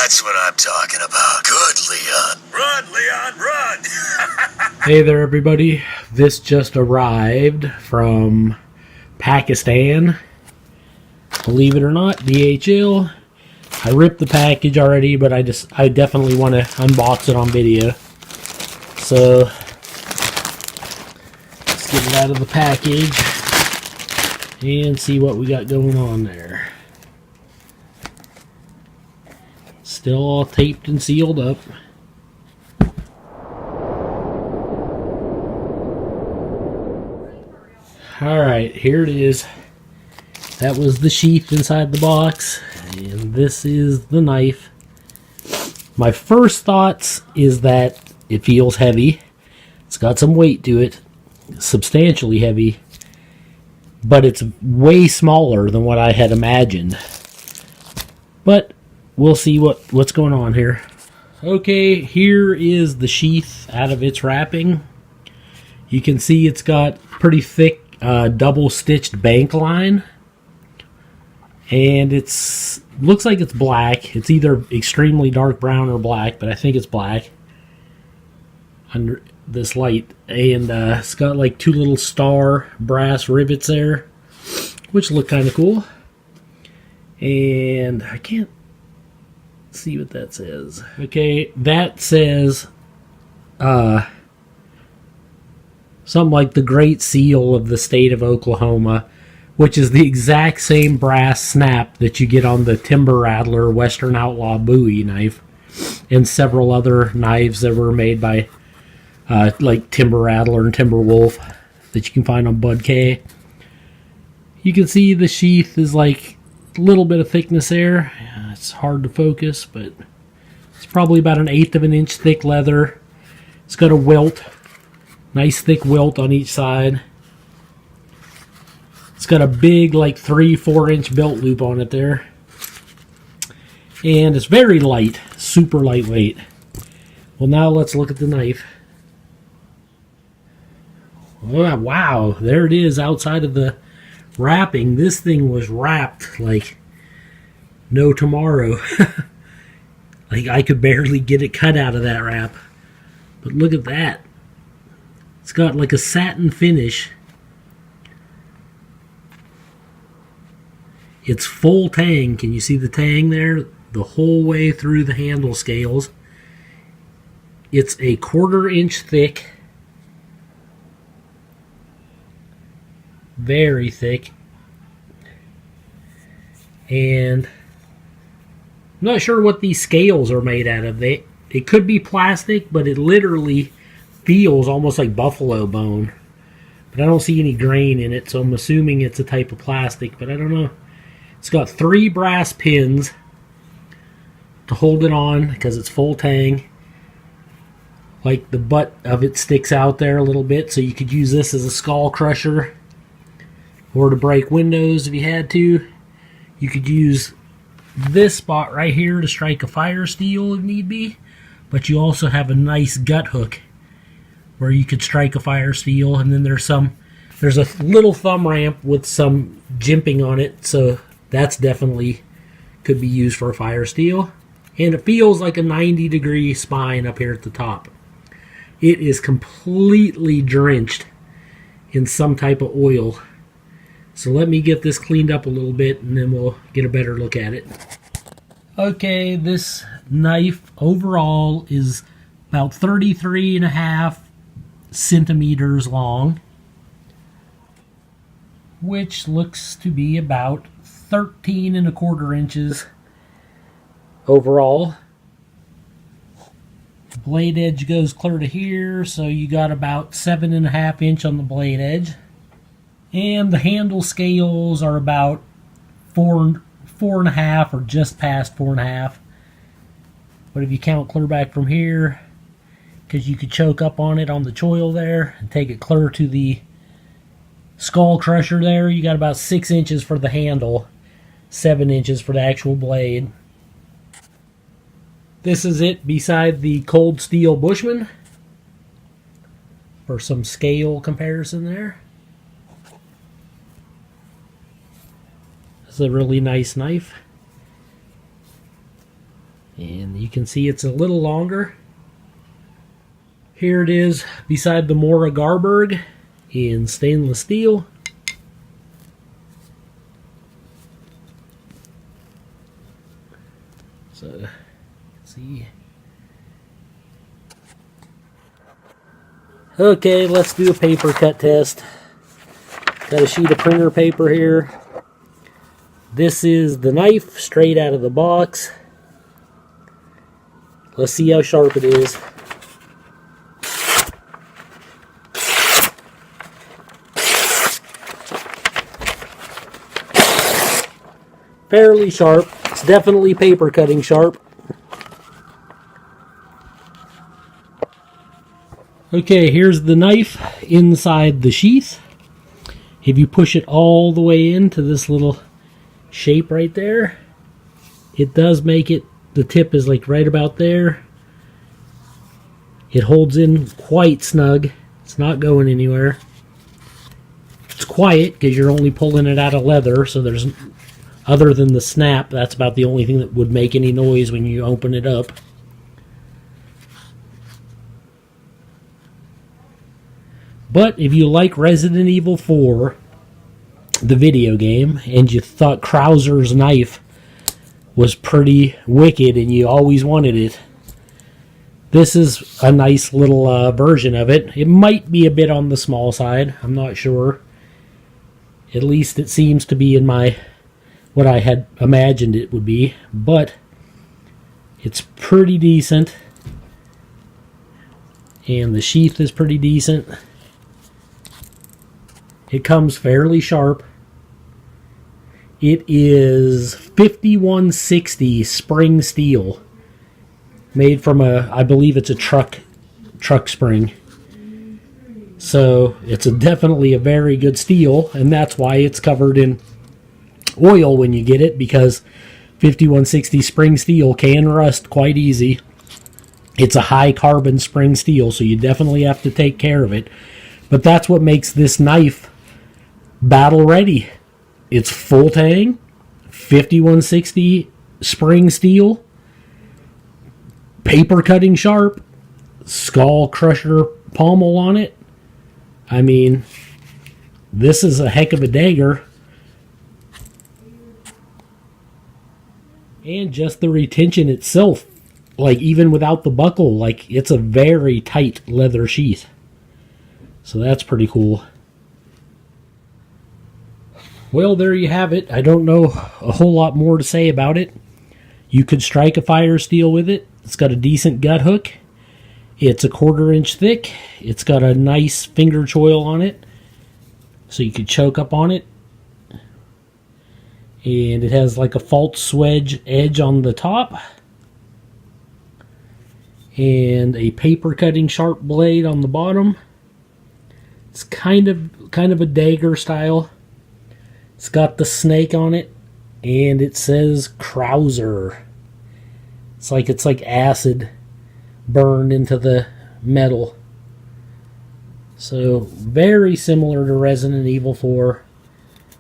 That's what I'm talking about. Good, Leon. Run, Leon, run! Hey there, everybody. This just arrived from Pakistan. Believe it or not, DHL. I ripped the package already, but I definitely want to unbox it on video. So, let's get it out of the package and see what we got going on there. Still all taped and sealed up. Alright, here it is. That was the sheath inside the box, and this is the knife. My first thoughts is that it feels heavy. It's got some weight to it, substantially heavy, but it's way smaller than what I had imagined. But we'll see what's going on here. Okay, here is the sheath out of its wrapping. You can see it's got pretty thick double-stitched bank line. And looks like it's black. It's either extremely dark brown or black, but I think it's black under this light. And it's got like two little star brass rivets there, which look kind of cool. And I can't see what that says. Okay, that says something like the Great Seal of the state of Oklahoma, which is the exact same brass snap that you get on the Timber Rattler Western Outlaw Bowie knife, and several other knives that were made by like Timber Rattler and Timber Wolf that you can find on Bud K. You can see the sheath is like a little bit of thickness there. It's hard to focus, but it's probably about 1/8 of an inch thick leather. It's got a welt, nice thick welt on each side. It's got a big, like 3-4 inch belt loop on it there. And it's very light, super lightweight. Well, now let's look at the knife. Oh, wow, there it is outside of the wrapping. This thing was wrapped like no tomorrow. Like I could barely get it cut out of that wrap. But look at that. It's got like a satin finish. It's full tang. Can you see the tang there? The whole way through the handle scales. It's a 1/4 inch thick. Very thick. And I'm not sure what these scales are made out of. It could be plastic, but it literally feels almost like buffalo bone. But I don't see any grain in it, so I'm assuming it's a type of plastic, but I don't know. It's got 3 brass pins to hold it on because it's full tang. Like the butt of it sticks out there a little bit, so you could use this as a skull crusher or to break windows if you had to. You could use this spot right here to strike a fire steel if need be, but you also have a nice gut hook where you could strike a fire steel, and then there's a little thumb ramp with some jimping on it, so that's definitely could be used for a fire steel. And it feels like a 90-degree spine up here at the top. It is completely drenched in some type of oil. So let me get this cleaned up a little bit and then we'll get a better look at it. Okay, this knife overall is about 33.5 centimeters long, which looks to be about 13.25 inches overall. The blade edge goes clear to here, so you got about 7.5 inch on the blade edge. And the handle scales are about 4.5 or just past 4.5. But if you count clear back from here, because you could choke up on it on the choil there and take it clear to the skull crusher there, you got about 6 inches for the handle, 7 inches for the actual blade. This is it beside the Cold Steel Bushman for some scale comparison there. It's a really nice knife. And you can see it's a little longer. Here it is beside the Mora Garberg in stainless steel. So, let's see. Okay, let's do a paper cut test. Got a sheet of printer paper here. This is the knife straight out of the box. Let's see how sharp it is. Fairly sharp. It's definitely paper cutting sharp. Okay, here's the knife inside the sheath. If you push it all the way into this little shape right there, it does make it, the tip is like right about there. It holds in quite snug. It's not going anywhere. It's quiet because you're only pulling it out of leather, so there's, other than the snap, that's about the only thing that would make any noise when you open it up. But if you like Resident Evil 4, the video game, and you thought Krauser's knife was pretty wicked and you always wanted it, this is a nice little version of it. It might be a bit on the small side. I'm not sure. At least it seems to be in my, what I had imagined it would be. But it's pretty decent. And the sheath is pretty decent. It comes fairly sharp. It is 5160 spring steel, made from a, I believe it's a truck spring. So it's definitely a very good steel, and that's why it's covered in oil when you get it, because 5160 spring steel can rust quite easy. It's a high carbon spring steel, so you definitely have to take care of it. But that's what makes this knife battle ready. It's full tang, 5160 spring steel, paper cutting sharp, skull crusher pommel on it. I mean, this is a heck of a dagger. And just the retention itself, like even without the buckle, like it's a very tight leather sheath. So that's pretty cool. Well, there you have it. I don't know a whole lot more to say about it. You could strike a fire steel with it. It's got a decent gut hook. It's a 1/4 inch thick. It's got a nice finger choil on it, so you could choke up on it. And it has like a false wedge edge on the top. And a paper cutting sharp blade on the bottom. It's kind of a dagger style. It's got the snake on it, and it says Krauser. It's like acid burned into the metal. So very similar to Resident Evil 4.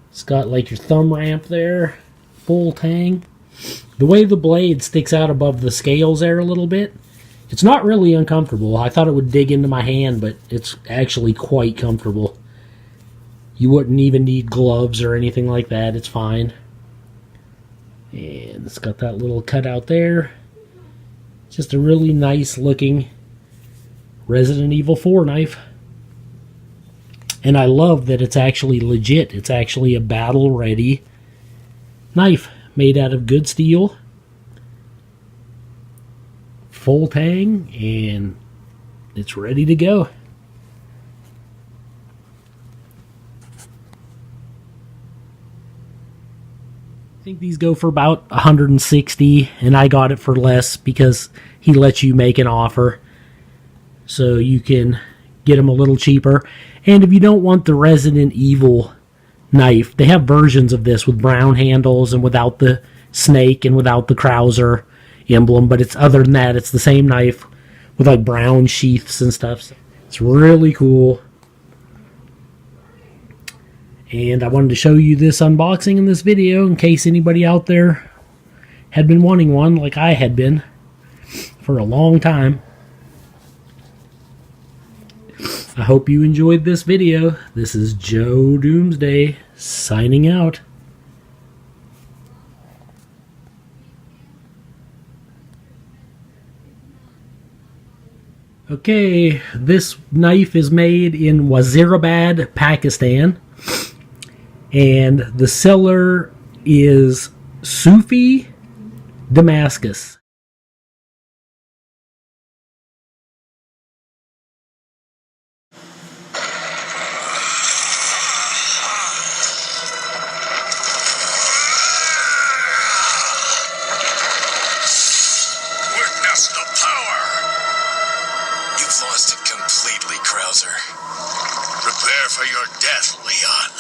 It's got like your thumb ramp there, full tang. The way the blade sticks out above the scales there a little bit, it's not really uncomfortable. I thought it would dig into my hand, but it's actually quite comfortable. You wouldn't even need gloves or anything like that. It's fine. And it's got that little cutout there. Just a really nice looking Resident Evil 4 knife. And I love that it's actually legit. It's actually a battle ready knife made out of good steel. Full tang, and it's ready to go. I think these go for about 160, and I got it for less because he lets you make an offer, so you can get them a little cheaper. And if you don't want the Resident Evil knife, they have versions of this with brown handles and without the snake and without the Krauser emblem, but it's, other than that, it's the same knife with like brown sheaths and stuff. It's really cool. And I wanted to show you this unboxing in this video in case anybody out there had been wanting one like I had been. for a long time. I hope you enjoyed this video. This is Joe Doomsday signing out. Okay, this knife is made in Wazirabad, Pakistan. And the seller is Sufi Damascus. Witness the power! You've lost it completely, Krauser. Prepare for your death, Leon.